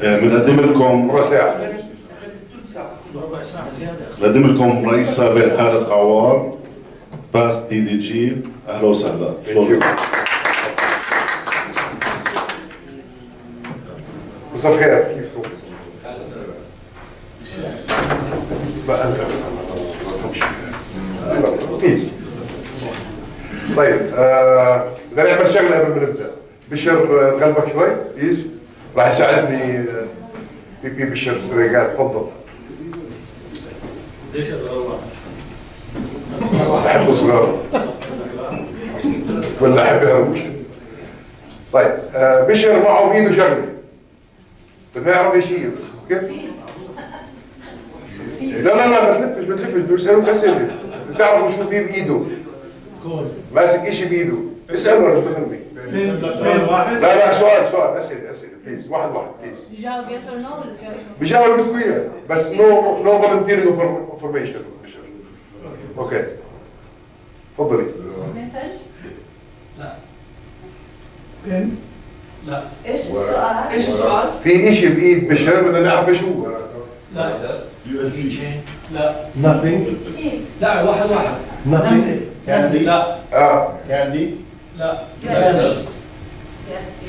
بنقدم لكم ربع ساعة. بنقدم لكم رئيس سابق خالد قوار باس PDDG. اهلا وسهلا. مساء الخير، كيفكم؟ بقى انت بليز. طيب بدنا نعمل شغله قبل ما نبدا. بشر قلبك شوي بليز، راح يساعدني بي بشر سريقات. تفضل. ليش اصغر بحب الصغار ولا احب هرموش. طيب بشر معه بايده شغله بدنا نعرف ايش هي. بس كيف؟ لا ما تلفش بيسالوك اسئله بتعرفوا شو في بايده. ماسك اشي بايده، اسال ولا تدخلني؟ لا سؤال اسئله بليز، واحد بليز. بيجاوب يس اور نو ولا بيجاوب اللي بدكم اياه بس نو فولنتيرنج انفورميشن. اوكي تفضلي. منتج؟ لا. بن؟ لا. ايش السؤال؟ في اشي بايد بشر بدنا نعرف ايش هو. لا. USB chain. لا. Nothing. لا واحد. Nothing. Candy. لا. Candy. لا.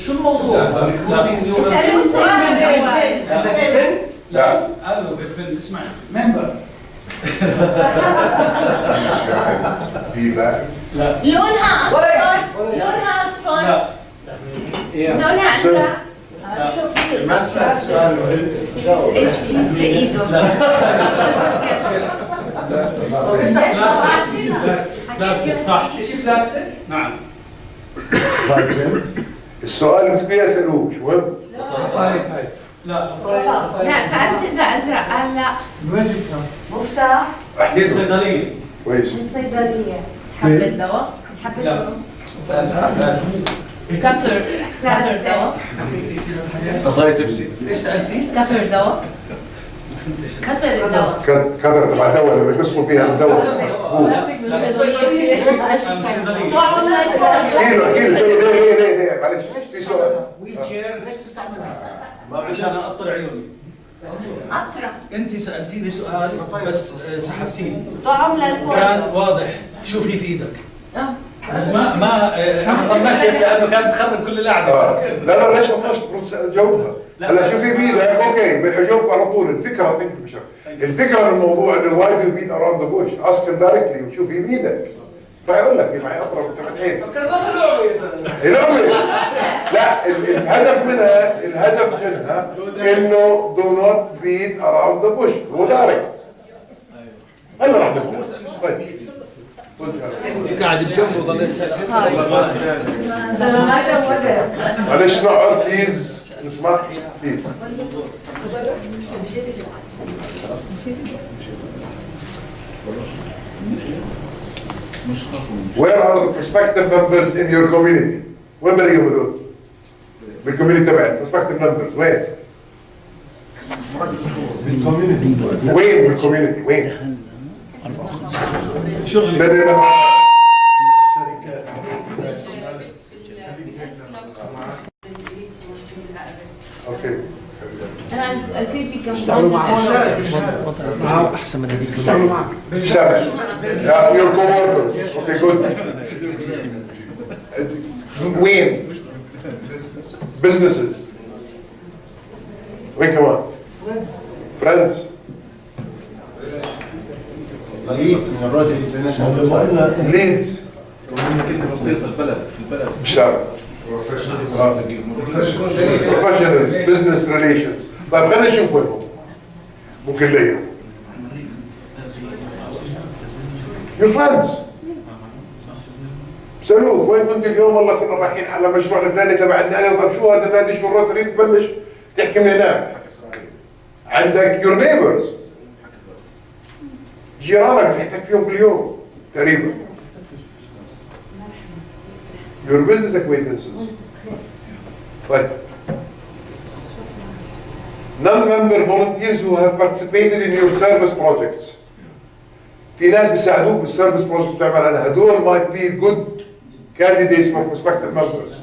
شو الموضوع؟ اسألوا السؤال الأول. عندك بن؟ لا. هذا بن اسمعني. Member. لا. لونها أصفر. لا. لونها أزرق. ما سألت سؤال مهم. ايش في بإيده؟ بلاستيك صح. ايش بلاستيك؟ نعم. السؤال اللي بدكم اياه اسالوه شو مهم؟ لا. لا سألت إذا أزرق قال لا. مفتاح. احكي له. صيدلية. كويس. من الصيدلية. حبة دواء. حبة لا. دواء. كتر دواء. قطعي تبسي. ايش سألتي؟ كتر دواء. كتر الدواء. كدر تبع الدواء اللي بيخصوا فيها الدواء. بلاستيك من الصيدلية. احكي له ليه معلش في سؤال. ليش تستعملها؟ عشان اقطر عيوني. أطرى. انت سالتيني سؤال بس سحبتيه. طعم للبول. كان واضح شو في ايدك. بس ما طنشت لانه كانت تخرب كل القعده. لا ليش طنشت؟ المفروض تجاوبها. هلا شو في بايدك؟ اوكي اجاوبك على طول. الفكره الفكره من الموضوع انه واي دو بيت اراوند ذا بوش، اسك دايركتلي وشو في بايدك. راح يقول لك معي اقرب تبع الحين. فكرناها لعبه يا زلمه. لا الهدف منها انه do not beat around the bush. هو دايركت. هلا راح نبدا. طيب قاعد بجنبه ظليت معلش نقعد بليز نسمع بليز. Where are the prospective members in your community? وين بلاقيهم هذول؟ بالكوميونتي تبعي prospective members وين؟ وين بالكوميونتي وين؟ شغل. اوكي. أنا أسيتي كم. اشتغلوا معه احسن من هذيك. اشتغلوا معك. سامع. Your co-workers. Okay good. وين؟ businesses. وين كمان؟ friends. ليدز من الروتري انترناشونال. ليدز. كلمة بسيطة البلد في البلد. بالشارع. professional business relations. طيب خلينا نشوف وينهم. ممكن نلاقيهم. your friends. سألوه وين كنت اليوم؟ والله كنا رايحين على مشروع الفلاني تبع النادي. طيب شو هذا النادي؟ شو الروتري؟ تبلش تحكي من هناك. عندك your neighbors. جيرانك اللي تحكي فيهم كل يوم تقريبا. your business acquaintances. طيب. non-member volunteers who have participated in your service projects. في ناس بيساعدوك بالسيرفيس بروجكت بتعمل عنها. هدول might be good candidates for prospective members.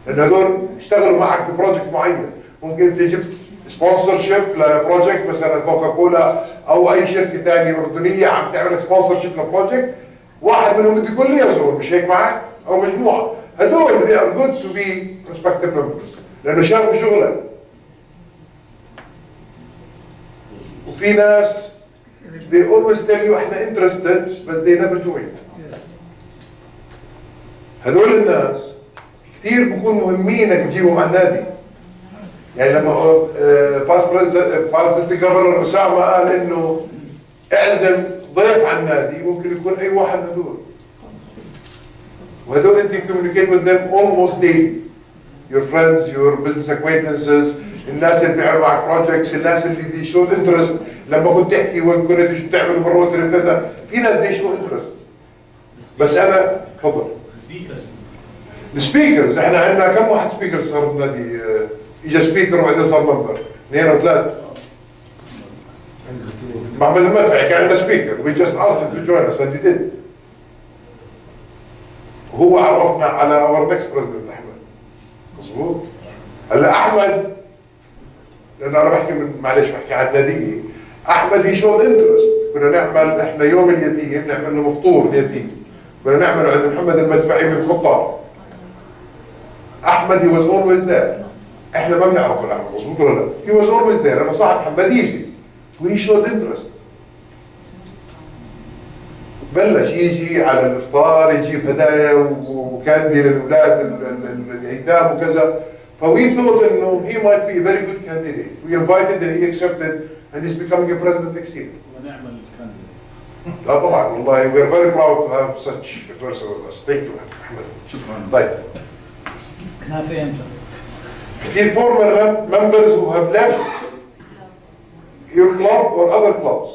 لأن هدول اشتغلوا معك ببروجكت معين ممكن انت جبت سبونسر شيب لبروجكت مثلا كوكاكولا او اي شركه ثانيه اردنيه عم تعمل سبونسر شيب لبروجكت، واحد منهم بده يكون ليزون، مش هيك معك؟ او مجموعه، هدول they are good to be prospective members لانه شافوا شغلك. وفي ناس they always tell you احنا interested بس they never join. هدول الناس كثير بكون مهمين انك تجيبهم على النادي. يعني لما فاست ديستريكت جفرنر اسامه قال انه اعزم ضيف على النادي، ممكن يكون اي واحد من هدول. وهدول انت communicate with them almost daily. Your friends, your business acquaintances, الناس اللي بيعملوا معك projects، الناس اللي دي showed interest لما كنت تحكي وين كنت شو تعمل بالروتري وكذا، في ناس دي show interest. بس انا تفضل. السبيكرز احنا عندنا كم واحد سبيكر صار بالنادي؟ اجى سبيكر وبعدين صار ممبر، 2 أو 3. محمد المدفعي كان عندنا سبيكر، we just asked him to join us and he did. وهو عرفنا على our next president احمد. مظبوط؟ هلا احمد لانه انا بحكي معلش بحكي عن ناديه، احمد هي شغل انترست، كنا نعمل احنا يوم اليتيم نعمل له مفطور اليتيم، كنا نعمله عند محمد المدفعي بالخطار. احمد he was always there. احنا ما بنعرفه الاحمد، مظبوط ولا لا؟ he was always there، لانه صاحب محمد يجي وهي شغل انترست. بلش يجي على الافطار يجيب هدايا وكاندي للاولاد الايتام وكذا. فوي thought انه he might be a very good candidate. We invited and he accepted and he's becoming a president next year. ونعمل الكانديديت. لا طبعا والله we are very proud to have such a person with us. Thank you احمد. شكرا. طيب. كنافة امتى؟ كثير former members who have left your club or other clubs.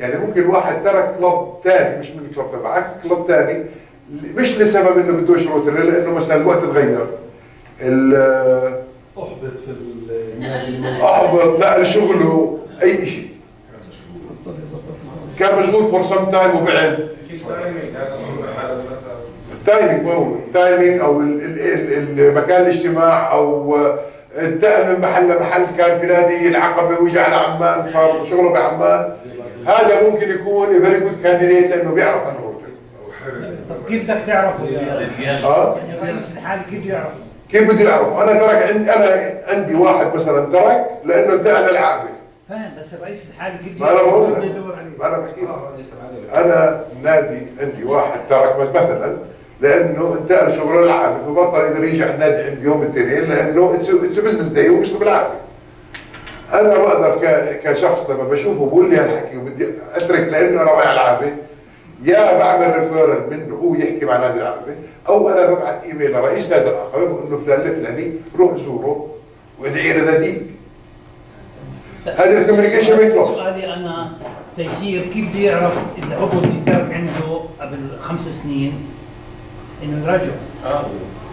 يعني ممكن واحد ترك كلوب ثاني مش من الكلوب تبعك، كلوب ثاني مش لسبب انه بدوش روتري، لانه مثلا الوقت تغير. احبط في النادي، احبط، نقل شغله، اي شيء. كان مشغول فور سم تايم وبعد. التايمينج هو التايمينج او مكان الاجتماع او انتقل من محل لمحل، كان في نادي العقبه وجا على عمان صار شغله بعمان. هذا ممكن يكون فيري جود كانديديت لانه بيعرف انه روتري. طب كيف بدك تعرفه يا يعني الرئيس الحالي كيف بده يعرفه؟ كيف بده يعرفه؟ انا عندي واحد مثلا ترك لانه انتقل للعقبه. فاهم، بس الرئيس الحالي كيف ما انا بقول لك، يدور عليه؟ ما انا بحكي لك. انا نادي عندي واحد ترك مثلا لانه انتقل شغله للعقبه، فبطل يقدر يجي على النادي عندي يوم الاثنين لانه اتس بزنس داي وبيشتغل بالعقبه. انا بقدر كشخص لما بشوفه بقول لي هالحكي وبدي اترك لانه انا رايح العقبه، يا بعمل ريفيرل منه هو يحكي مع نادي العقبه، او انا ببعث ايميل لرئيس نادي العقبه بقول له فلان الفلاني روح زوره وادعي له ناديك. هذا الكوميونيكيشن ميكلوس. سؤالي انا تيسير، كيف بده يعرف العضو اللي ترك عنده قبل 5 سنين انه يراجع؟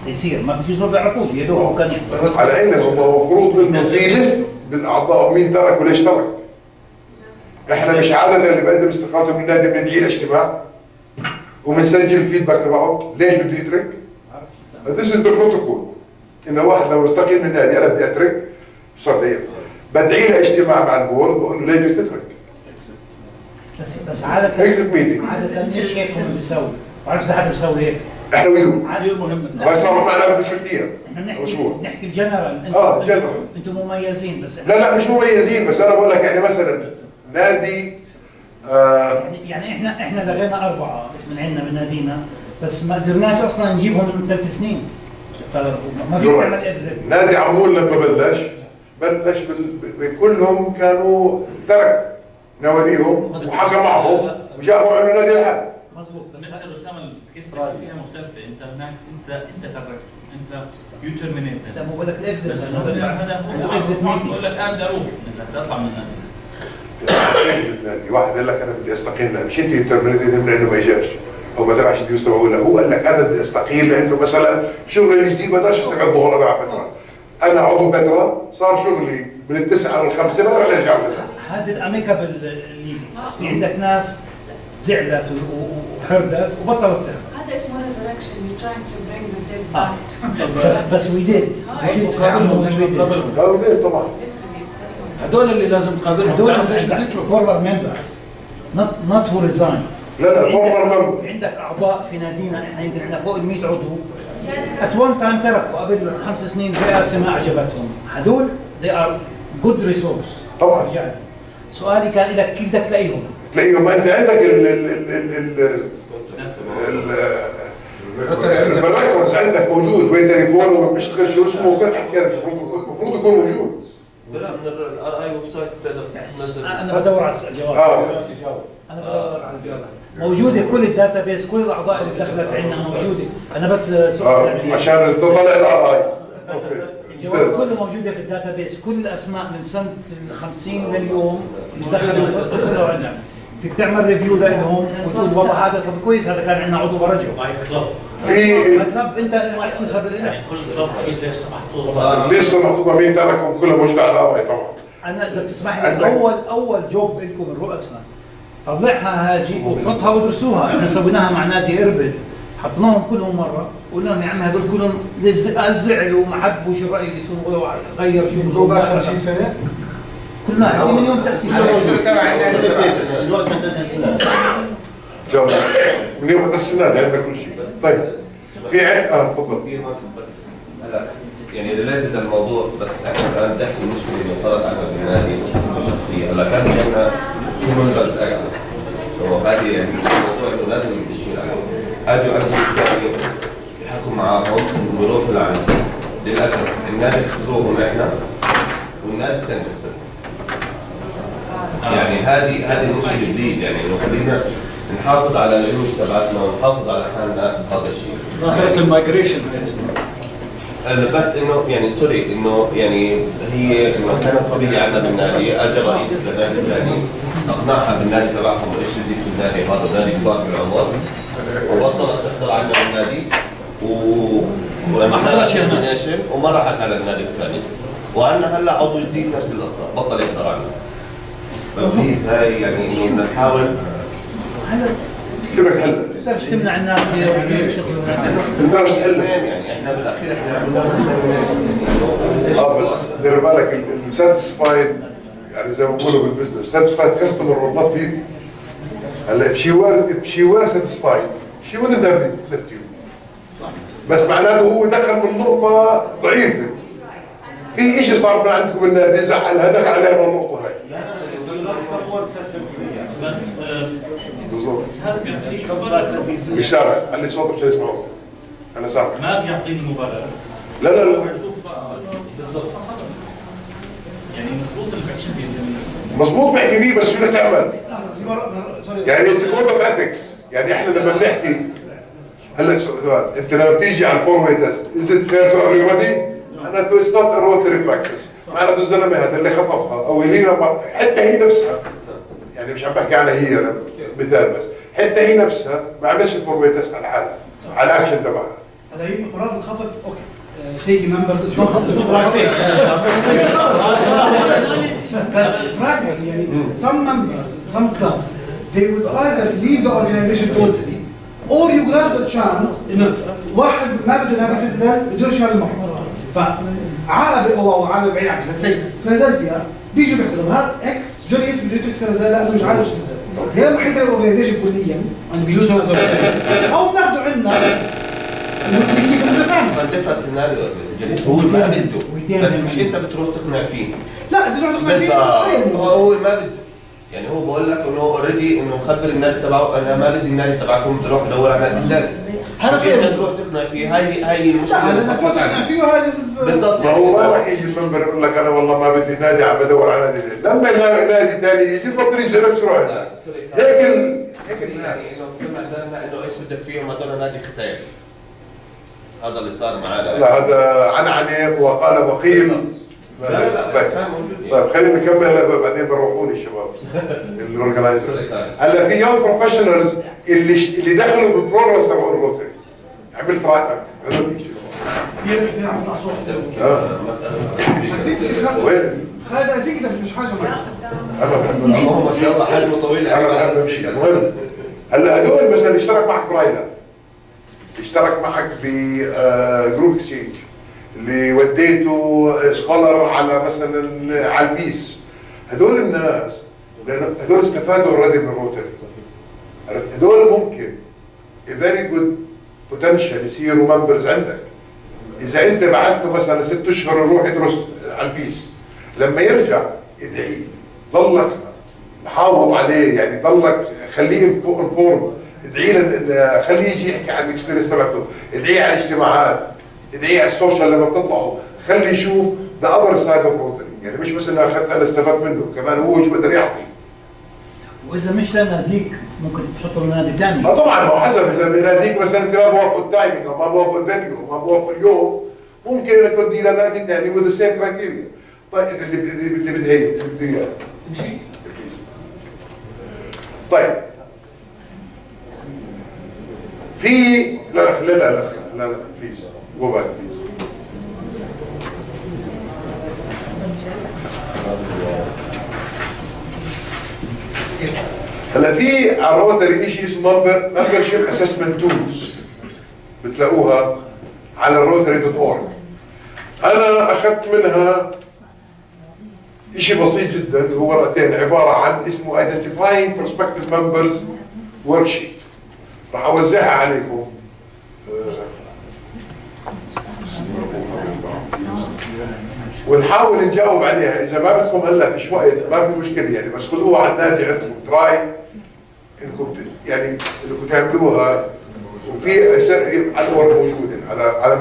تيسير ما في شيء ما بيعرفوش، يا دوب هو كان يحضر. على انه المفروض انه في ليست بالاعضاء مين ترك وليش ترك. احنا مش عادة اللي بقدم استقالته من النادي بندعي له اجتماع وبنسجل الفيدباك تبعه ليش بده يترك؟ This is the protocol. انه واحد لما بيستقيل من النادي انا بدي اترك صار دقيقة بدعي له اجتماع مع البورد بقول له ليش بدك تترك؟ بس عادة اكزت ميتنج. عادة ايش هيك هم بيسوي؟ بعرف اذا حدا بيسوي هيك. احنا ويدو. عادي المهم. ما صار معنا قبل 3 ايام. احنا اسبوع. نحكي الجنرال. جنرال. انتم مميزين بس لا مش مميزين، بس انا بقول لك يعني مثلا نادي يعني احنا لغينا 4 من عندنا من نادينا، بس ما قدرناش اصلا نجيبهم من 3 سنين. فما في تعمل اكزيت. نادي عمول لما بلش كلهم كانوا ترك نواديهم وحكى معهم وجابوا عملوا نادي الحل. مظبوط. بس مستر اسامه الكيس فيها مختلفه، انت هناك انت تركت، انت يو ترمينيت. لا مو بقول لك الاكزيت، هذا هو اكزيت ميتنج، بقول لك انا بدي اروح، انت بدي اطلع من النادي. واحد قال لك انا بدي استقيل، مش انت ترمينيت لانه ما اجاش او ما درعش ديوس تبعه، هو قال لك انا بدي استقيل لانه مثلا شغلي الجديد ما بقدرش اشتغل ظهر انا على فتره. انا عضو بترا صار شغلي من 9 ل 5 ما رح ارجع. هذا الاميكابل ليجي، بس في عندك ناس زعلت وحردت وبطلت تهرب. is more resurrection. You're trying to bring the dead back to بس we did. قالوا ليه طبعا. هدول اللي لازم تقابلهم. هدول تعرف ليش بتترك؟ former members not who resign. لا فورمر ممبر. عندك اعضاء في نادينا احنا يمكن عندنا فوق ال 100 عضو. at one time تركوا قبل 5 سنين رئاسه ما عجبتهم. هدول they are good resource. طبعا. سؤالي كان لك كيف بدك تلاقيهم؟ تلاقيهم انت عندك الريفرنس عندك موجود وتليفونه وما بيشتغل شو اسمه وكل حكي المفروض يكون موجود. لا من الار اي ويب سايت بتقدر تنزل. انا بدور على الجواب. انا بدور على الجواب. موجوده كل الداتا بيس، كل الاعضاء اللي دخلت عندنا موجوده. انا بس سؤال عشان تطلع الار اي. الجواب كله موجوده في الداتا بيس، كل الاسماء من سنه ال 50 لليوم اللي دخلوا كله عندنا. فيك تعمل ريفيو لهم وتقول والله هذا طب كويس، هذا كان عندنا عضو برجعه. لايف كلاب. في كلاب انت ما تحسب يعني كل كلاب في لسه محطوط. لسه محطوطه مين تركهم كلها موجوده على الار اي طبعا. انا اذا بتسمح لي اول جوب لكم الرؤساء طلعها هذه وحطها وادرسوها. احنا سويناها مع نادي اربد، حطيناهم كلهم مره وقلنا لهم يا عم هذول كلهم زعلوا وما حبوا شو الراي يسووا غير شو بعد 50 سنه كلنا من يوم تاسيس الوقت من 9 سنوات. جواب من يوم السنه عندنا كل شيء. طيب في تفضل. في ناس بس هلا يعني ريليتد الموضوع، بس احنا الان بنحكي المشكله اللي صارت عندنا في النادي مشكله شخصيه. هلا كان في عندنا هيومن رايتس وهذه يعني الموضوع انه لازم يشيل عليه. اجوا يعني يحكوا معاهم ويروحوا العالم. للاسف النادي خسروهم احنا والنادي الثاني خسر. يعني هذه المشكله جديد، يعني انه خلينا نحافظ على الايمج تبعتنا ونحافظ على حالنا بهذا الشيء. ظاهرة المايجريشن هي اسمها. بس انه يعني سوري انه يعني هي انه كانت صبيه عندنا بالنادي، اجى رئيس النادي الثاني اقنعها بالنادي تبعهم وايش بدي في النادي، هذا نادي كبار بالعمر وبطلت تحضر عندنا بالنادي ما حضرتش هنا وما راحت على النادي الثاني، وعندنا هلا عضو جديد نفس القصه بطل يحضر عندنا. فبليز هاي يعني انه نحاول كيف تحل؟ تقدرش تمنع الناس يشتغلوا تقدرش تحل. يعني احنا بالاخير احنا عملنا بس دير بالك الساتسفايد يعني زي ما بقولوا بالبزنس ساتسفايد كاستمر not people. هلا if she were satisfied she wouldn't have left you. بس معناته هو دخل من نقطة ضعيفة. في شيء صار من عندكم بالنادي زعلها دخل عليها من النقطة هاي. بس بالضبط. بس هذا بيعطيك مبرر. مش سامع، خلي صوتك عشان يسمعوك. أنا سامع. ما بيعطيك مبرر. لا بشوف بالضبط. يعني مضبوط اللي بحكي فيه. مضبوط بحكي فيه بس شو بدك تعمل؟ يعني اتس كود اوف اثكس، يعني احنا لما بنحكي هلا سؤال انت لما بتيجي على الفور واي تيست از ات فير تو ايفري؟ معناته اتس نوت ا روتري براكتس، معناته الزلمه هذا اللي خطفها او يلينا حتى هي نفسها، يعني مش عم بحكي عنها هي أنا مثال بس، حتى هي نفسها ما عملتش الفور واي تيست على حالها على الاكشن تبعها. هذا هي مرات الخطف اوكي تيجي ممبرز اسمه خطف بس practice يعني some members some clubs they would either leave the organization totally or you grab the chance انه واحد ما بده نادي سيتدل بده يرجع المحور فعالم او عالم بعيد عنك let's say فيلادلفيا بيجوا بيحكوا لهم هذا اكس جوليس بده يترك سيتدل لا مش عارف سيتدل هي الوحيده الاورجنايزيشن كليا انه بيلوزوا او ناخذوا عندنا ديفرنت سيناريو هو ما بده بس مش انت بتروح تقنع فيه. لا انت بتروح تقنع فيه هو ما بده، يعني هو بقول لك انه اوريدي انه مخبر النادي تبعه انا ما بدي النادي تبعكم تروح تدور على نادي ثاني. هذا انت تروح تقنع فيه هاي المشكله. لا لازم تروح تقنع فيه وهي بالضبط. ما هو ما راح يجي المنبر يقول لك انا والله ما بدي نادي عم بدور على نادي ثاني، لما نادي ثاني يجي بطل يجي نفس روحه. هيك الناس انه ايش بدك فيهم هذول نادي ختايل. هذا اللي صار معنا. لا هذا عنعنه وقال وقيل. طيب خلينا نكمل بعدين بروحوني الشباب الاورجنايزر. هلا في يوم بروفيشنالز اللي دخلوا بالبروجرام تبع الروتري عملت رايك هذا بيجي وين؟ خالد اكيد مش حاجه ما شاء الله حجمه طويل. انا بحب امشي. المهم هلا هدول مثلا اشترك معك برايلر اشترك معك بجروب اكسشينج، اللي وديته سكولر على مثلا على البيس. هدول الناس لأن هدول استفادوا اوريدي من الروتري، عرفت؟ هدول ممكن فيري جود بوتنشال يصيروا ممبرز عندك. اذا انت بعته مثلا 6 اشهر يروح يدرس على البيس، لما يرجع ادعي، ضلك محافظ عليه، يعني ضلك خليه انفورم، ادعي له، خليه يجي يحكي عن الاكسبيرينس تبعته، ادعيه على الاجتماعات، ادعيه على السوشيال لما بتطلعوا، خليه يشوف ذا اذر سايد اوف روتري، يعني مش بس انه اخذت انا استفدت منه، كمان هو شو بقدر يعطي. واذا مش لناديك ممكن تحطه لنادي ثاني. طبعا، ما هو حسب، اذا بناديك مثلا انت ما بوافقوا التايمينج او ما بوافقوا الفينيو او ما بوافقوا اليوم، ممكن انك توديه لنادي ثاني وذ سيم كرايتيريا. طيب اللي بده هي اللي بده اياه مشي. طيب في لا لا لا لا لا لا بليز جو باك بليز. هلا في على الروتري شيء اسمه ممبرشيب اسسمنت تولز، بتلاقوها على الروتري.org. انا اخذت منها شيء بسيط جدا، هو ورقتين عباره عن اسمه Identifying Prospective Members Worksheet، راح اوزعها عليكم. ونحاول نجاوب عليها، اذا ما بدكم هلا فيش وقت ما في مشكله يعني، بس خذوها على النادي عندكم تراي انكم يعني انكم تعملوها. وفي على الورق موجوده على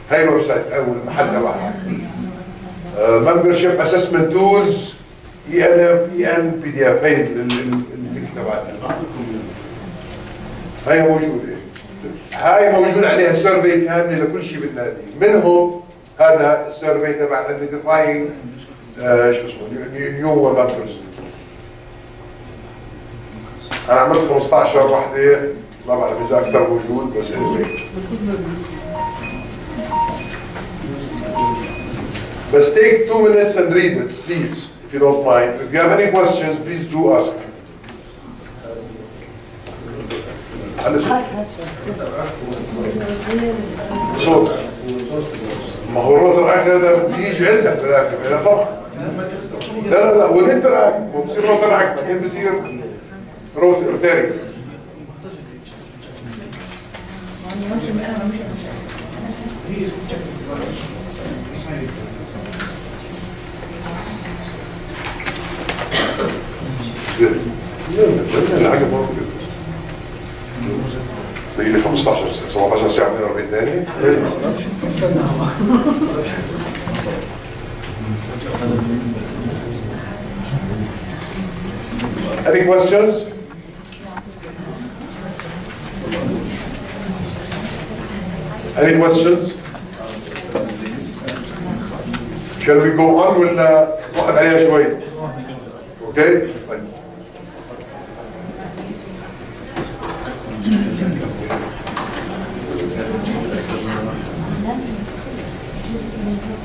هي الويب سايت او المحل تبعها ممبرشيب اسسمنت تولز EN PDF. هي اللينك تبعتها هي موجوده، هاي موجود عليها سيرفي كامله لكل شيء بالنادي، منهم هذا السيرفي تبع ايدنتيفاينج شو اسمه نيو ممبرز. انا عملت 15 وحده، ما بعرف اذا اكثر موجود بس بس take 2 minutes and read it please if you don't mind. If you have any questions please do ask. صوت ما هو الروتر اكت هذا بيجي عندك بالاخر طبعا. لا والانتر اكت هو بصير روتر اكت بعدين بصير روتر ثاني. العجب برضه باقي لي 15 ساعه 17 ساعه 42 ثانيه. Any questions? Any questions? Shall we go on ولا واحد عليها شوي؟ اوكي؟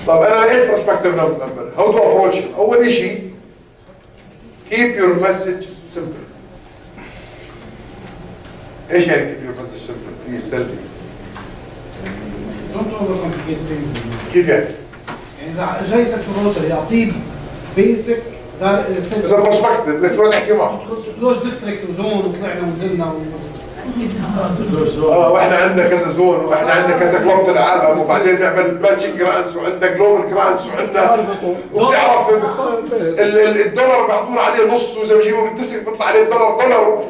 طب انا لقيت بروسبكتيف نمبر، هاو تو ابروتش؟ اول شيء keep your message simple. ايش يعني keep your message simple؟ please tell me. Don't overcomplicate things. كيف يعني؟ يعني اذا جاي سكشن روتري يعطيه بيسك هذا بروسبكتيف بدك تروح تحكي معه. تدخلوش ديستريكت وزون وطلعنا ونزلنا واحنا عندنا كذا زون واحنا عندنا كذا كلوب في العالم وبعدين نعمل ماتشنج جرانتس وعندنا جلوبال جرانتس وعندنا وبتعرف الدولار بيعطونا عليه نص واذا بجيبوا بالديسك بيطلع عليه دولار.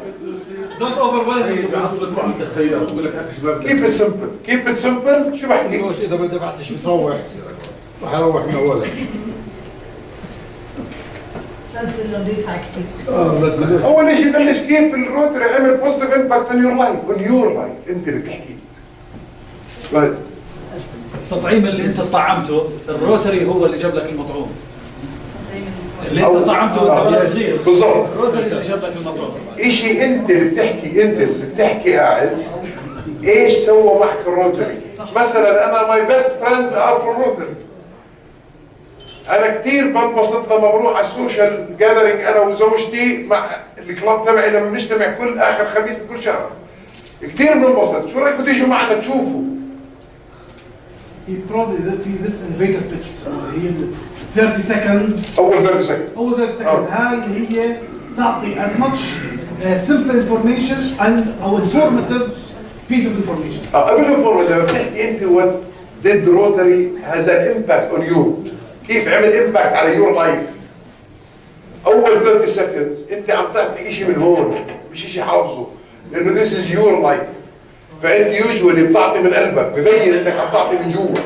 دونت اوفر ويلم بيعصب روح الخياط بقول لك اخي شباب كيب ات سمبل كيب ات سمبل. شو بحكي؟ اذا ما دفعتش بتروح راح اروح من اولها. اول شيء بلش كيف الروتري عمل بوزيتيف امباكت اون يور لايف اون يور لايف. انت اللي بتحكي. التطعيم اللي انت طعمته الروتري هو اللي جاب لك المطعوم اللي انت طعمته وانت صغير. بالضبط الروتري اللي جاب لك المطعوم. شيء انت اللي بتحكي، انت اللي بتحكي قاعد ايش سوى معك الروتري. مثلا انا ماي بيست فريندز ار فروم روتري. انا كثير بنبسط لما بروح على السوشيال جاذرينج انا وزوجتي مع الكلاب تبعي لما بنجتمع كل اخر خميس بكل شهر. كثير بننبسط. شو رايكم تيجوا معنا تشوفوا؟ He probably في this elevator pitch هي 30 seconds. اول 30 سكند. أول 30 seconds هاي اللي هي تعطي as much simple information and أو informative piece of information. قبل الفورمولا لما بتحكي انت what did Rotary has an impact on you، كيف عمل impact على your life. اول 30 seconds انت عم تعطي شيء من هون مش شيء حافظه، لانه this is your life. فانت يوجوالي بتعطي من قلبك، ببين انك عم تعطي من جوا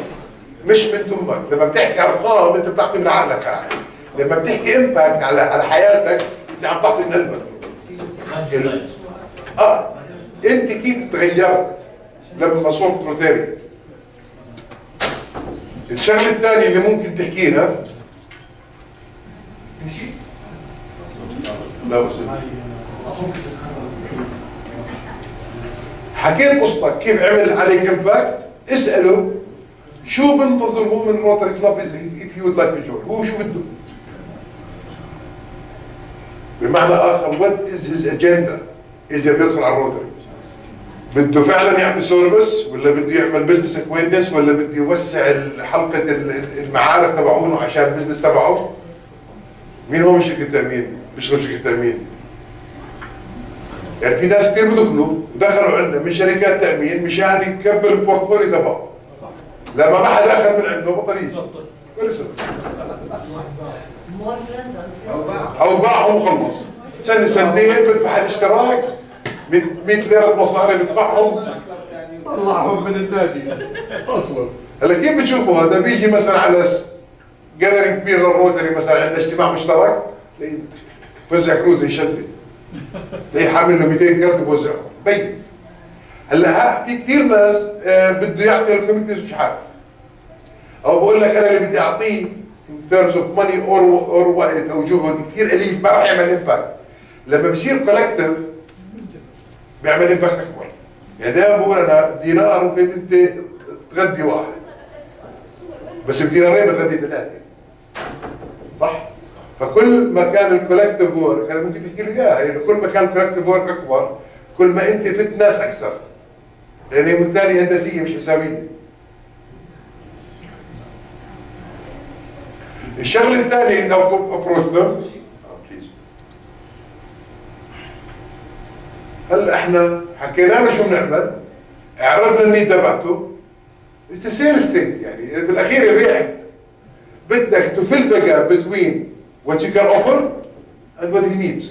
مش من تمك. لما بتحكي ارقام انت بتعطي من عقلك يعني. لما بتحكي امباكت على حياتك انت عم تعطي من قلبك. انت كيف تغيرت لما صرت روتاري. الشغله الثانيه اللي ممكن تحكيها لا بس حكيت قصتك كيف عمل عليك امباكت، اساله شو بنتظر هو من روتري كلاب if you would like to join. هو شو بده؟ بمعنى اخر what is his agenda اذا بيدخل على الروتري. بده فعلا يعمل سيرفيس، ولا بده يعمل بزنس اكوينتنس، ولا بده يوسع حلقه المعارف تبعونه عشان البزنس تبعه. مين هو من شركه التامين؟ بيشتغل شركه التامين. يعني في ناس كثير دخلوا عندنا من شركات تامين مشان يكبر البورتفوليو تبعه. لما ما حدا اخذ من عنده بطل يجي. او باعهم وخلص. سنه سنتين بدفع الاشتراك 100 ليره مصاري بدفعهم طلعهم من النادي اصلا. هلا كيف بتشوفوا هذا بيجي مثلا على جاليري كبير للروتري مثلا عندنا اجتماع مشترك تلاقيه فزع كروز يشدد تلاقيه حامل له 200 كرت وبوزعهم بين. هلا في كثير ناس بده يعطي الكوميتيز مش عارف، او بقول لك انا اللي بدي اعطيه in terms of money or وقت او جهد كثير قليل ما راح يعمل امباكت. لما بصير كولكتيف بيعمل امباكت اكبر. يعني دائما بقول انا دينار ممكن انت تغدي واحد، بس بدينارين بتغدي ثلاثه. صح؟ فكل ما كان الكولكتيف ورك، هذا ممكن تحكي له اياها، يعني كل ما كان الكولكتيف ورك اكبر كل ما انت فت ناس اكثر. لان هي بالتالي هندسيه مش حسابيه. الشغله الثانيه اذا ابروتش ذم هلا احنا حكينا له شو بنعمل، عرفنا النيد تبعته، اتس سيلز ثينج، يعني بالاخير يبيعك. بدك to fill the gap between what you can offer and what he needs.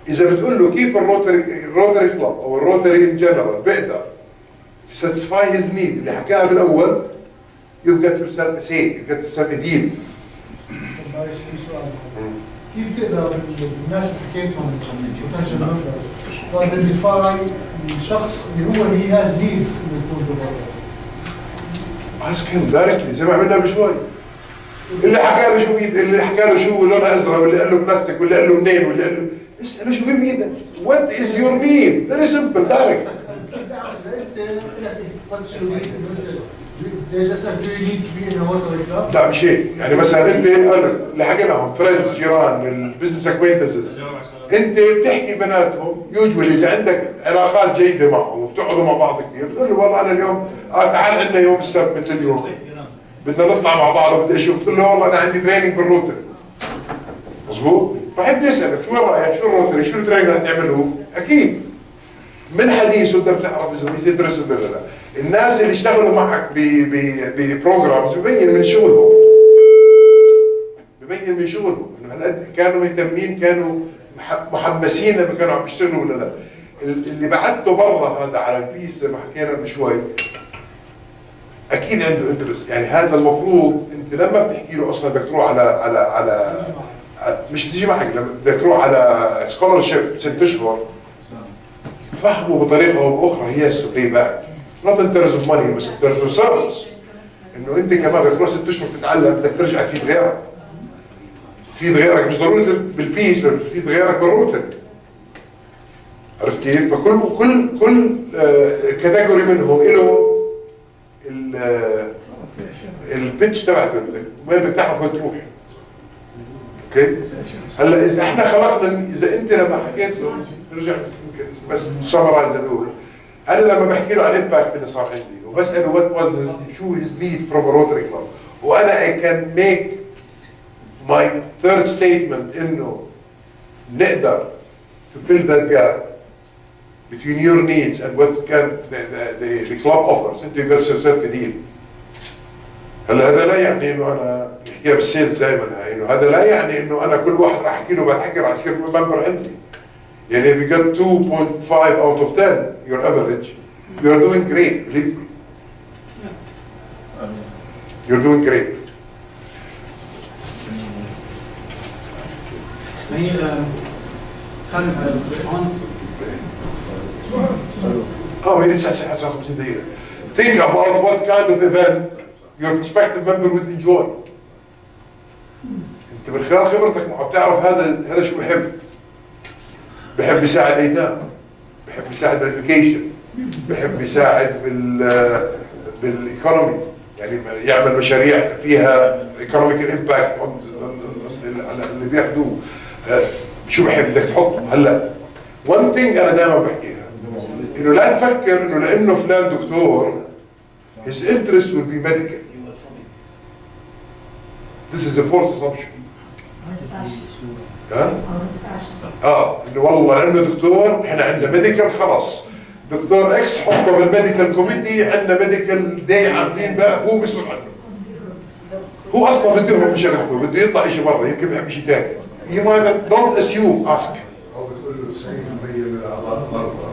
اذا بتقول له كيف الروتري كلاب او الروتري ان جنرال بيقدر satisfy his need اللي حكاها بالاول، you've got yourself a say, you've got yourself a deal. معلش في سؤال، كيف تقدر الناس اللي حكيتهم بوتنشال ممبرز تايدنتيفاي الشخص اللي هو هي هاز نيدز انه يكون بالروتري؟ ask him directly زي ما عملنا قبل شوي. اللي حكى له شو بيد، اللي حكى له شو لونها ازرق، واللي قال له بلاستيك، واللي قال له منين، واللي قال له اساله شو في بايدك. What is your need? Very simple, direct. لا مش هيك، يعني مثلا انت اللي حكيناهم فريندز، جيران، البزنس اكوينتنسز، انت بتحكي بيناتهم يوجوالي اذا عندك علاقات جيده معهم وبتقعدوا مع بعض كثير، بتقول له والله انا اليوم تعال عندنا يوم السبت مثل اليوم بدنا نطلع مع بعض وبدي اشوف. بتقول له والله انا عندي تريننج بالروتري. مظبوط؟ راح يبدا يسالك شو وين رايك؟ شو الروتري؟ شو التريننج اللي حتعمله؟ اكيد من حديثه انت بتعرف اذا هو يدرس ولا لا. الناس اللي اشتغلوا معك ببروجرامز ببين من شغلهم، ببين من شغلهم انه هالقد كانوا مهتمين، كانوا محمسين لما كانوا عم يشتغلوا ولا لا. اللي بعته برا هذا على البيس زي ما حكينا من شوي اكيد عنده انترست. يعني هذا المفروض انت لما بتحكي له اصلا بدك تروح على مش تيجي معك، لما بدك تروح على سكولرشيب 6 اشهر فهموا بطريقه او باخرى هي السبي باك. not in terms of money بس in terms of service. انه انت كمان بدك تروح 6 اشهر تتعلم، بدك ترجع تفيد غيرك. تفيد غيرك مش ضروري بالبيس، بس تفيد غيرك بالروتري. عرفت كيف؟ فكل كاتيجوري منهم له البيتش تبعته، وين بدك تعرف وين تروح. اوكي؟ هلا اذا احنا خلقنا، اذا انت لما حكيت له رجع بس سمرايز هذول، انا لما بحكي له عن الامباكت اللي صار عندي وبساله وات واز شو هيز نيد فروم روتري كلاب، وانا اي كان ميك ماي ثيرد ستيتمنت انه نقدر to fill that gap between your needs and what can the club offers. انت you got yourself a deal. هلا هذا لا يعني انه انا بحكيها بالسيلز دائما هاي، انه هذا لا يعني انه انا كل واحد راح احكي له بحكي راح يصير ممبر عندي. يعني if you got 2.5 out of 10 your average, you are doing great, believe me. You're doing great. هي خالد بس هي لسه 59 دقيقة. Think about what kind of event your prospective member would enjoy. انت من خلال خبرتك بتعرف هذا شو بحب. بحب يساعد ايتام، بحب يساعد بالاديوكيشن، بحب يساعد بالايكونومي، يعني يعمل مشاريع فيها ايكونوميكال امباكت اللي بياخذوه. شو بحب بدك تحطه. هلا one thing انا دائما بحكيها انه لا تفكر انه لانه فلان دكتور his interest will be medical. This is a false assumption. انه والله لانه دكتور احنا عندنا ميديكال خلص، دكتور اكس حطه بالميديكال كوميتي، عندنا ميديكال داي عاملين بقى هو مسؤول عنه. هو اصلا بده يهرب من شغلته، بده يطلع شيء برا، يمكن بحب شيء ثاني. You might don't assume, ask. او بتقول له 90% من الاعضاء مرضى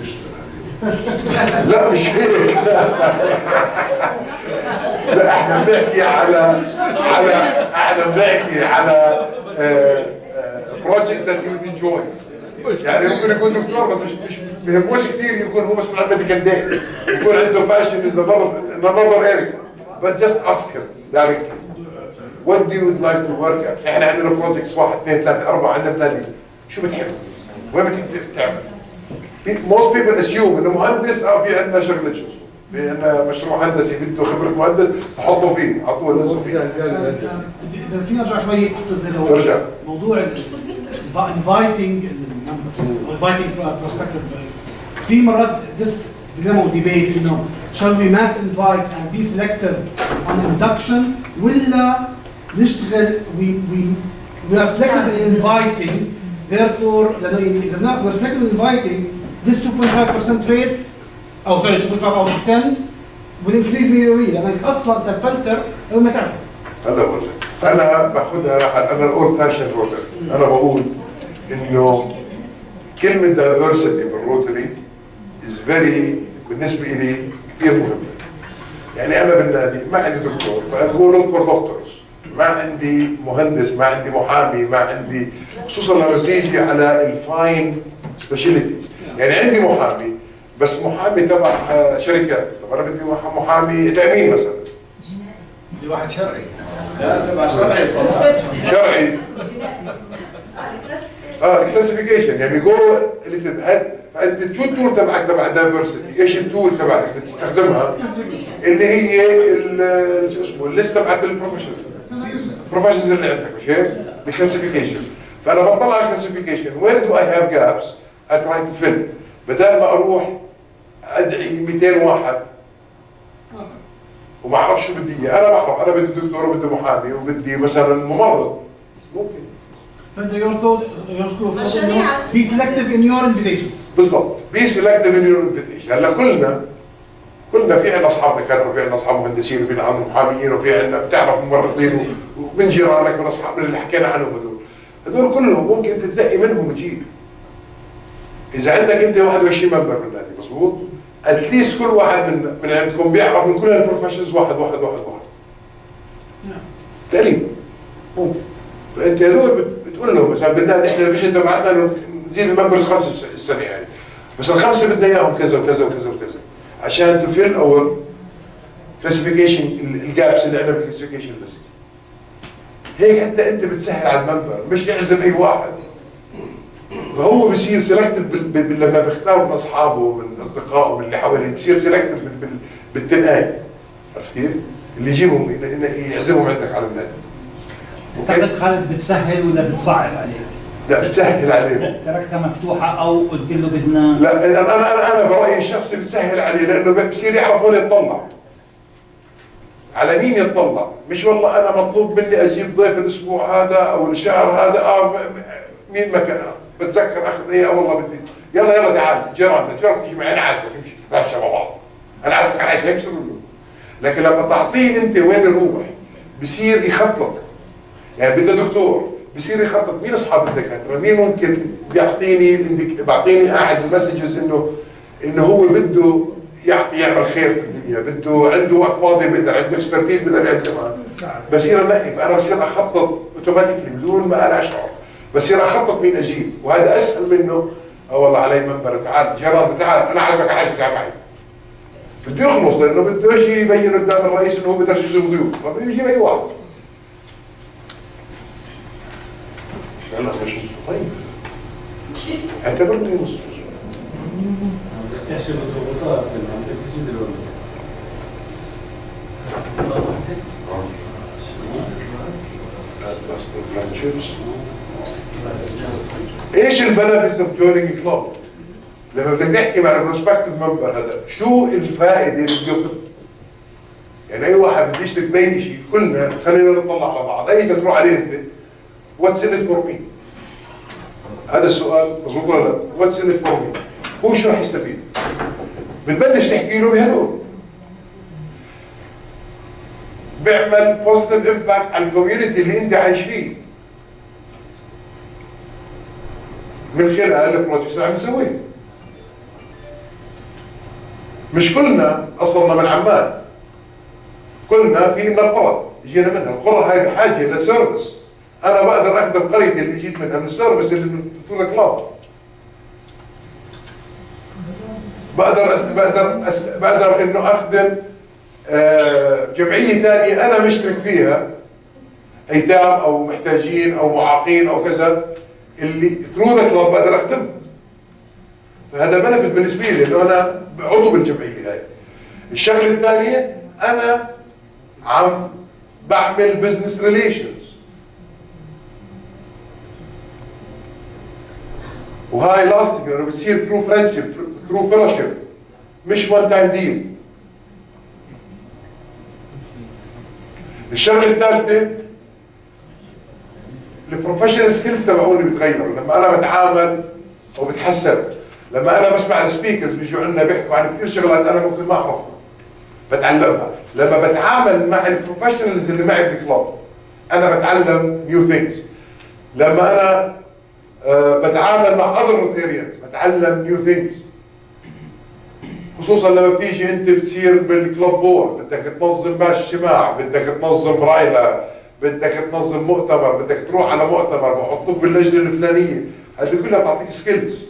بتشتغل. لا مش هيك. لا احنا بنحكي على projects that you would enjoy. يعني ممكن يكون دكتور بس مش بيهموش كثير يكون هو مسؤول عن ميديكال داي، يكون عنده passion in another area. But just ask him directly. What do you would like to work at? احنا عندنا projects 1 2 3 4 عندنا بلانين. شو بتحب؟ وين بتحب تعمل؟ Most people assume انه مهندس في عندنا شغله شو اسمه؟ في عندنا مشروع هندسي بده خبره مهندس نحطه فيه، على طول ننسوا فيه. اذا فينا نرجع شوي زي موضوع inviting prospective. في مرات this dilemma or debate انه shall we mass invite and be selective on induction ولا نشتغل we are selective in inviting, therefore لانه اذا we're selective in inviting this 2.5% rate او sorry 2.5 out of 10 will increase me لانك اصلا تفلتر قبل ما تعرف. هلا بقول لك انا باخذها انا الاولد فاشن روتري. انا بقول انه كلمه diversity بالروتري is very بالنسبه لي كثير مهمه. يعني انا بالنادي ما عندي دكتور فاقول look for doctors، ما عندي مهندس، ما عندي محامي، ما عندي، خصوصا لما تيجي على الفاين سبيشاليتيز. يعني عندي محامي بس محامي تبع شركات، طب انا بدي محامي تامين مثلا. بدي واحد شرعي. لا تبع شرعي شرعي. الكلاسيفيكيشن يعني جوه فانت شو التول تبعك تبع الدايفرسيتي؟ ايش التول تبعك اللي تستخدمها؟ اللي هي شو اسمه الليست تبعت البروفيشنز اللي عندك، مش هيك؟ الكلاسيفيكيشن. فانا بطلع على الكلاسيفيكيشن، وين دو اي هاف جابس؟ اي تراي تو فيل. بدل ما اروح ادعي 200 واحد وما اعرفش شو بدي اياه، انا بعرف انا بدي دكتور وبدي محامي وبدي مثلا ممرض. ممكن. فانت your thoughts your school of thought be selective in your invitations. بالضبط be selective in your invitation. هلا كلنا في عندنا اصحاب دكاتره وفي عندنا اصحاب مهندسين وفي عندنا محاميين وفي عندنا بتعرف ممرضين ومن جيرانك من اصحاب اللي حكينا عنهم هذول كلهم ممكن تتنقي منهم وتجيب. اذا عندك انت 21 ممبر بالنادي مضبوط؟ اتليست كل واحد من عندكم بيعرف من كل البروفيشنز واحد. تقريبا ممكن. فانت هذول بتقول لهم مثلا بالنادي احنا الفيجن تبعنا نزيد الممبرز 5 السنه هاي، بس الخمسه بدنا اياهم كذا وكذا وكذا وكذا عشان تفل اور كلاسيفيكيشن الجابس اللي عندنا بالكلاسيفيكيشن ليست. هيك حتى انت بتسهل على الممبر، مش يعزم اي واحد. فهو بصير سيلكتيف لما بيختار من اصحابه من اصدقائه من اللي حواليه، بصير سيلكتيف بالتنقاي. عرفت كيف؟ اللي يجيبهم يعزمهم عندك على النادي. اعتقد خالد بتسهل ولا بتصعب عليه؟ لا بتسهل عليه. تركتها مفتوحه او قلت له بدنا؟ لا انا برايي الشخصي بتسهل عليه، لانه بصير يعرف وين يطلع، على مين يطلع. مش والله انا مطلوب مني اجيب ضيف الاسبوع هذا او الشهر هذا، مين مكان بتذكر اخذ ايه والله بدي يلا تعال جيران نتفرق تيجي معي، انا عازمك نمشي نتعشى مع بعض، انا عازمك على عشاء بصير له. لكن لما تعطيه انت وين يروح بصير يخطط. يعني بده دكتور بصير يخطط مين اصحاب الدكاتره، مين ممكن بيعطيني قاعد المسجز انه هو بده يعمل خير في الدنيا، بده عنده وقت فاضي بيقدر عنده اكسبرتيز بيقدر يقدمها. بصير انقي، فانا بصير اخطط اوتوماتيكلي بدون ما انا اشعر، بصير اخطط مين اجيب، وهذا اسهل منه والله علي منبر تعال جيران تعال انا عازمك على عشاء معي. بده يخلص لانه بده يجي يبين قدام الرئيس انه هو بيقدر يجيب ضيوف، فبيجيب اي واحد. لا مش طيب اعتبرني نصف. ايش الضغوطات اللي عندك تجي دلوقتي؟ ايش البنفيتس اوف جوينينج كلوب؟ لما بدك تحكي مع البروسبكتيف ممبر هذا شو الفائده اللي بياخذها؟ يعني اي واحد بده يشترك باي شيء كلنا خلينا نطلع على بعض، اي تروح عليه انت واتس ان فور مي؟ هذا السؤال مظبوط ولا لا؟ واتس ان فور مي؟ هو شو راح يستفيد؟ بتبلش تحكي له بهدوء، بيعمل بوزيتيف امباكت على الكوميونتي اللي انت عايش فيه من خلال البروجكتس اللي عم نسويه. مش كلنا اصلنا من عمان، كلنا في لنا قرى جينا منها، القرى هاي بحاجه لسيرفيس. انا بقدر اخدم قريتي اللي جيت منها من السيرفيس اللي تو ذا كلاب. بقدر انه اخدم جمعيه ثانيه انا مشترك فيها، ايتام او محتاجين او معاقين او كذا، اللي ثرو ذا كلاب بقدر اخدمهم. فهذا بنفيت بالنسبه لي انه انا عضو بالجمعيه هاي. الشغله الثانيه انا عم بعمل بزنس ريليشنز، وهاي لاستنج انه بتصير ثرو فريندشيب ثرو فيلوشيب، مش وان تايم ديل. الشغله الثالثه البروفيشنال سكيلز تبعوني بتغيروا لما انا بتعامل او بتحسن. لما انا بسمع السبيكرز بيجوا عندنا بيحكوا عن كثير شغلات انا ممكن ما اعرفها بتعلمها. لما بتعامل مع البروفيشنالز اللي معي بالكلاب انا بتعلم نيو ثينجز. لما انا بتعامل مع اذر روتيريانز بتعلم نيو ثينجز، خصوصا لما بتيجي انت بتصير بالكلوب بورد، بدك تنظم مع اجتماع، بدك تنظم رايله، بدك تنظم مؤتمر، بدك تروح على مؤتمر بحطوك باللجنه الفلانيه، هذه كلها بتعطيك سكيلز.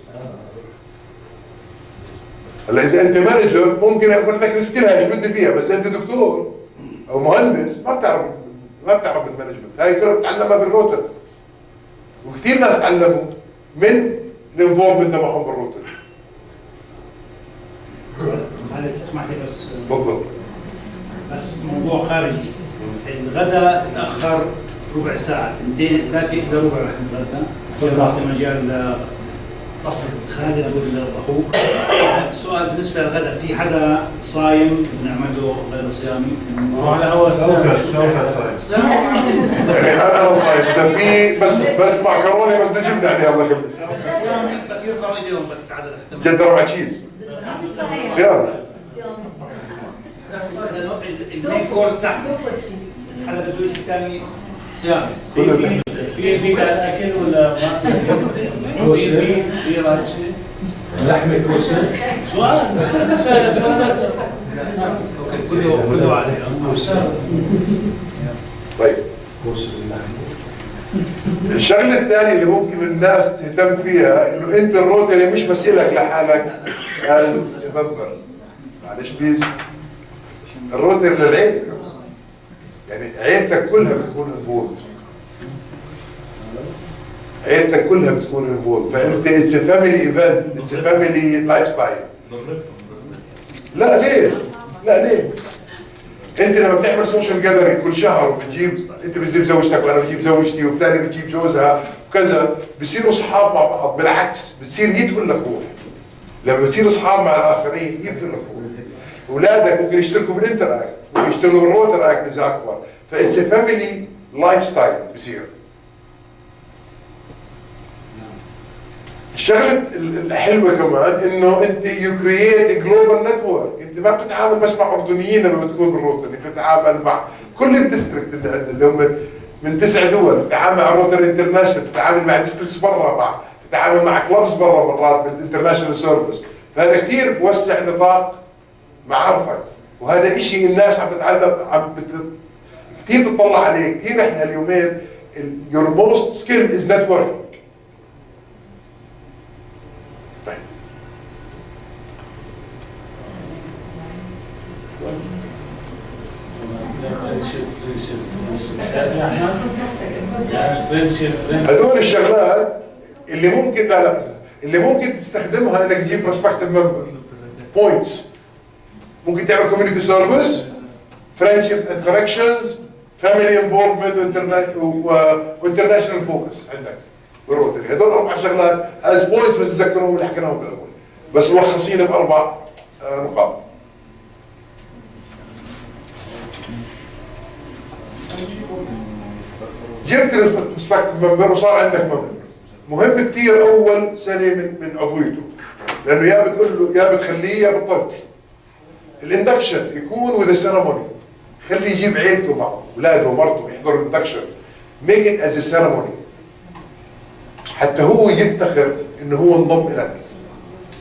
هلا اذا انت مانجر ممكن اقول لك السكيل هاي ايش بدي فيها، بس انت دكتور او مهندس ما بتعرف بالمانجمنت، هاي كلها بتتعلمها بالروتر. وكثير ناس تعلموا من الانفولمنت تبعهم بالروتر. هلا تسمح لي بس تفضل. بس موضوع خارجي. الغداء تاخر ربع ساعه، 2 3 الا ربع رح نتغدى. نعطي مجال خالد واخوك. سؤال بالنسبه للغداء، في حدا صايم بنعمله غدا صيامي؟ على هوا الساعه صايم. انا صايم اذا في بس معكرونه بس بدي جبنه عليها الله يخليك. صيامي بس يرفعوا ايديهم بس تعال جد ربع تشيز. صيام. المين كورس تحت. هذا بده يجي ثاني صيامي. في بيت على الاكل ولا ما في؟ في راشد لحمه كوسه سؤال تسال كله عليه. طيب الشغله الثانيه اللي ممكن الناس تهتم فيها انه انت الروتري مش مسيلك لحالك معلش بليز، الروتري للعيله، يعني عيلتك كلها بتكون انفولد، عيلتك كلها بتكون انفولد، فانت اتس فاميلي ايفنت، اتس فاميلي لايف ستايل. لا ليه؟ انت لما بتعمل سوشيال جاذرينج كل شهر وبتجيب، انت بتجيب زوجتك وانا بجيب زوجتي وفلانه بتجيب جوزها وكذا، بصيروا اصحاب مع بعض. بالعكس بتصير هي تقول لك روح. لما بتصير اصحاب مع الاخرين هي بتقول لك روح. اولادك ممكن يشتركوا بالانتراكت، ممكن يشتغلوا بالروتر اكت اذا اكبر. فاتس فاميلي لايف ستايل بصير. الشغله الحلوه كمان انه انت يو كرييت جلوبال نتورك، انت ما بتتعامل بس مع اردنيين لما بتكون بالروتر، انت بتتعامل مع كل الديستريكت اللي عندنا اللي هم من 9 دول، بتتعامل مع روتر انترناشونال، بتتعامل مع ديستريكتس برا، بتتعامل مع كلبز برا مرات بالانترناشونال سيرفيس، فهذا كثير بوسع نطاق معارفك، وهذا شيء الناس عم تتعلم كثير بتطلع عليه، كثير احنا اليومين your most skill is networking. هدول الشغلات اللي ممكن اللي ممكن تستخدمها انك تجيب بروسبكتيف ممبر بوينتس. ممكن تعمل كوميونتي سيرفيس، فريندشيب اند كونكشنز، فاميلي انفولفمنت وانترناشونال فوكس عندك بالروتري. هدول 4 شغلات از بوينتس بس تذكرهم اللي حكيناهم بالاول، بس ملخصين ب4 نقاط. جبت البروسبكتيف ممبر وصار عندك ممبر. مهم كثير اول سنه من عضويته، لانه يا بتقول له يا بتخليه يا بتطلق. الاندكشن يكون وذ سيرموني، خليه يجيب عيلته معه، اولاده ومرته يحضروا الاندكشن. ميك ات از سيرموني حتى هو يفتخر انه هو انضم لك.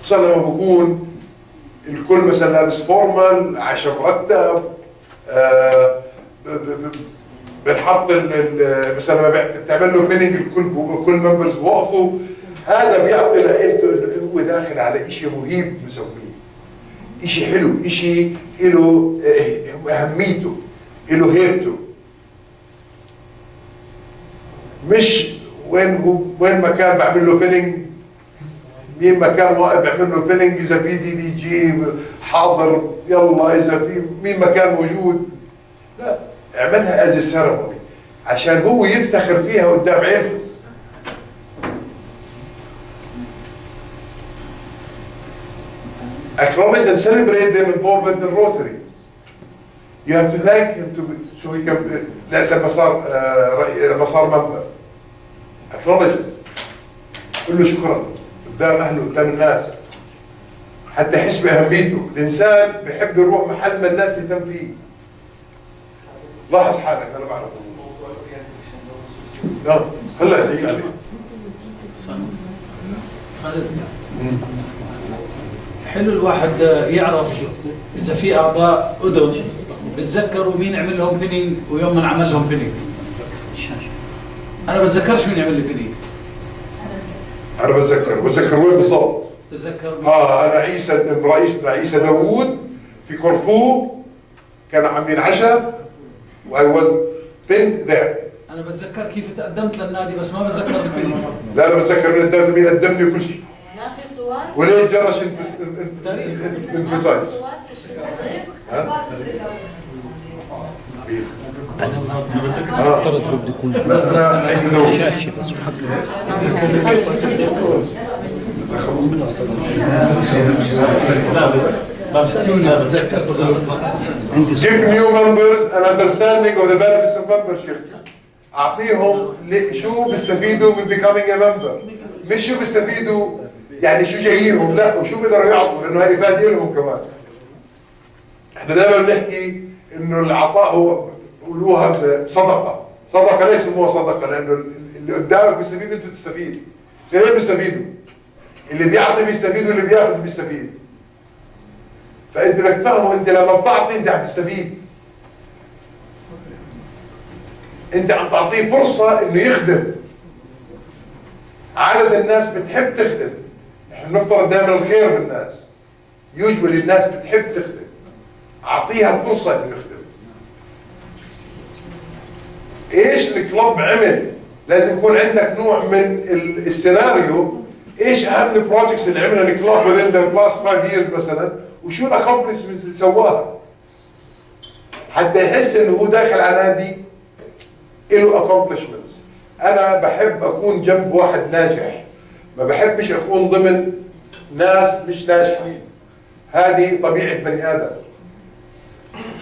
خصوصا لما بكون الكل مثلا لابس فورمال، عشاء مرتب، بنحط مثلا لما بتعمل له بيننج كل ممبرز بوقفوا، هذا بيعطي لعيلته انه هو داخل على شيء مهيب مسويه، شيء حلو، شيء له اهميته، له هيبته. مش وين ما كان بعمل له بيننج، مين ما كان واقف بعمل له بيننج، اذا في PDDG حاضر يلا، اذا في مين ما كان موجود، لا، اعملها از سيرموني عشان هو يفتخر فيها قدام عيلته. Acknowledge and celebrate their involvement in Rotary. You have to thank him so he can لما صار member. Acknowledge it. قل له شكرا قدام اهله قدام الناس حتى يحس باهميته. الانسان بيحب يروح محل ما الناس تهتم فيه. لاحظ حالك، انا بعرف. هلا جاي عليه. خالد، حلو الواحد يعرف اذا في اعضاء قدم بتذكروا مين عمل لهم بيننج ويوم من عمل لهم بيننج. انا بتذكرش مين عمل لي بيننج. انا بتذكر وين بالضبط؟ تذكر انا رئيسنا عيسى داوود في كورفو كانوا عاملين عشاء و I was pinned there. انا بتذكر كيف تقدمت للنادي بس ما بتذكر البيننج. لا انا بتذكر مين قدم لي وكل شيء. ما في صور؟ وليه جرش البسايس؟ انا افترض هو بده يكون شاشه بس Give new members an understanding of the benefits of membership. اعطيهم شو بيستفيدوا من becoming a member، مش شو بيستفيدوا يعني شو جايينهم، لا وشو بيقدروا يعطوا، لانه هذه فاديه لهم كمان. احنا دائما بنحكي انه العطاء هو بيقولوها صدقه، ليش بسموها صدقه؟ لانه اللي قدامك بيستفيد وانت تستفيد. ليه بيستفيدوا؟ اللي بيعطي بيستفيد واللي بياخذ بيستفيد. فانت بدك تفهموا انت لما بتعطي انت عم تستفيد. انت عم تعطيه فرصه انه يخدم. عدد الناس بتحب تخدم. احنا بنفترض دائما الخير بالناس. يوجوالي الناس بتحب تخدم. اعطيها الفرصه انه يخدم. ايش الكلب عمل؟ لازم يكون عندك نوع من السيناريو. ايش اهم البروجكتس اللي عملها الكلب within the last 5 years مثلا، وشو الاكومبلشمنتس اللي سواها. حتى يحس انه هو داخل على نادي له accomplishments. انا بحب اكون جنب واحد ناجح، ما بحبش اكون ضمن ناس مش ناجحين. هذه طبيعه بني ادم.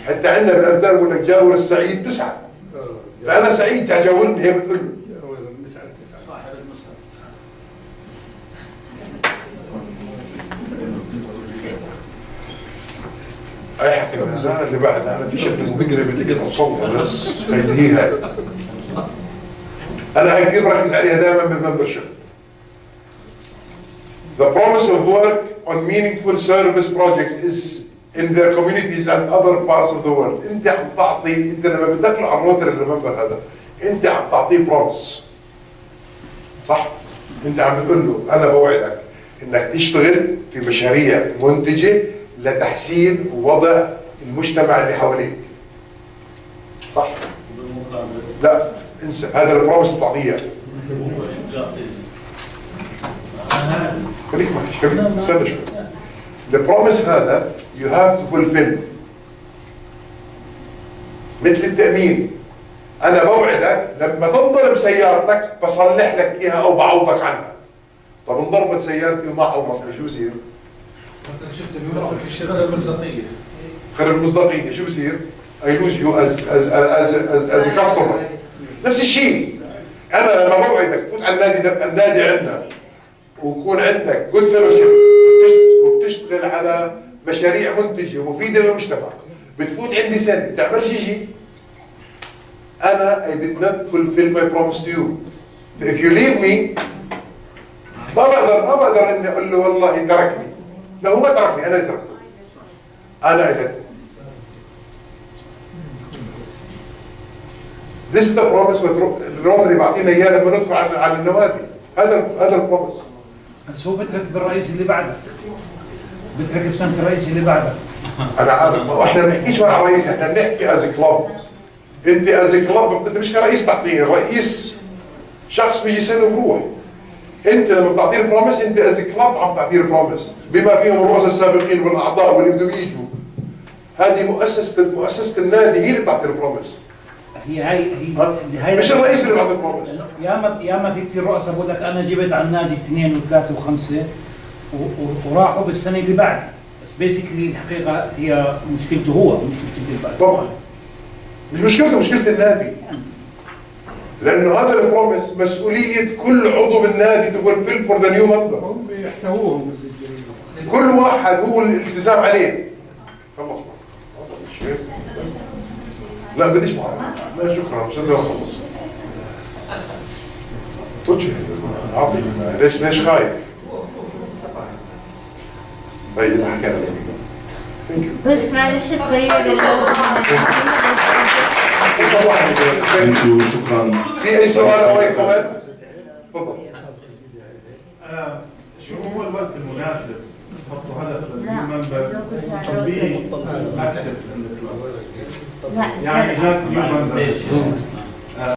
حتى عندنا بالامثال بقول لك جاور السعيد تسعه، فانا سعيد تجاورني هي بتقول له صاحب المسعد 9. اي حكي لا اللي بعد انا في شكل بقرا بتقدر تصور بس هي هاي. انا هاي كثير بركز عليها دائما بالممبرشيب. The promise of work on meaningful service projects is in their communities and other parts of the world. انت عم تعطي، انت لما بتدخله على الروتري الممبر هذا انت عم تعطيه بروميس. صح؟ انت عم بتقول له انا بوعدك انك تشتغل في مشاريع منتجه لتحسين وضع المجتمع اللي حواليك. صح؟ لا انسى، هذا البروميس اللي بتعطيه. خليك معي خليك استنى شوي. البروميس هذا you have to fulfill. مثل التأمين، أنا بوعدك لما تنضرب سيارتك بصلح لك إياها أو بعوضك عنها. طب انضربت سيارتي وما عوضتني شو بصير؟ انت شفت بيوقف في الشغل المصداقيه. خرب المصداقية شو بصير؟ I lose you as a customer. نفس الشيء. أنا لما بوعدك تفوت على النادي عندنا ويكون عندك good fellowship وبتشتغل على مشاريع منتجة ومفيدة للمجتمع، بتفوت عندي سنة بتعملش شيء، أنا I did not fulfill my promise to you. If you leave me ما بقدر إني أقول له والله تركني. لا هو ما تركني، أنا اللي تركته. أنا اللي This is the promise الروتري بعطينا إياه لما ندخل على النوادي. هذا البروميس. بس هو بترك بالرئيس اللي بعدك، بترك بسنة الرئيس اللي بعدك. أنا عارف، ما احنا ما بنحكيش على رئيس، احنا بنحكي از كلوب. أنت از كلوب أنت مش كرئيس تعطيه، الرئيس شخص بيجي سنة وبروح. أنت لما بتعطيه البروميس أنت از كلوب عم تعطيه البروميس، بما فيهم الرؤساء السابقين والأعضاء واللي بدهم يجوا. هذه مؤسسة النادي هي اللي بتعطي البروميس. هي مش الرئيس اللي بيعطي البروميس. ياما في كثير رؤساء بقول لك انا جبت على النادي 2 و3 و5 وراحوا بالسنه اللي بعدي، بس بيسكلي الحقيقه هي مشكلته هو مش مشكلتي البلد. طبعا مش مشكلته، مشكله النادي. لانه هذا البروميس مسؤوليه كل عضو بالنادي تفولفل فور ذا نيو ممبر. هم بيحتووهم كل واحد هو الالتزام عليه. خلص لا بديش معاك. لا شكرا مش قادر اخلص. توجه عظيم ليش خايف؟ طيب نحكي عنه. بس معلش تغير شكرا. في اي سؤال او اي كومنت؟ تفضل. شو هو الوقت المناسب تحطوا هدف للمنبر تطبيق اكتف عند الكلاب؟ يعني جاك نيو ممبر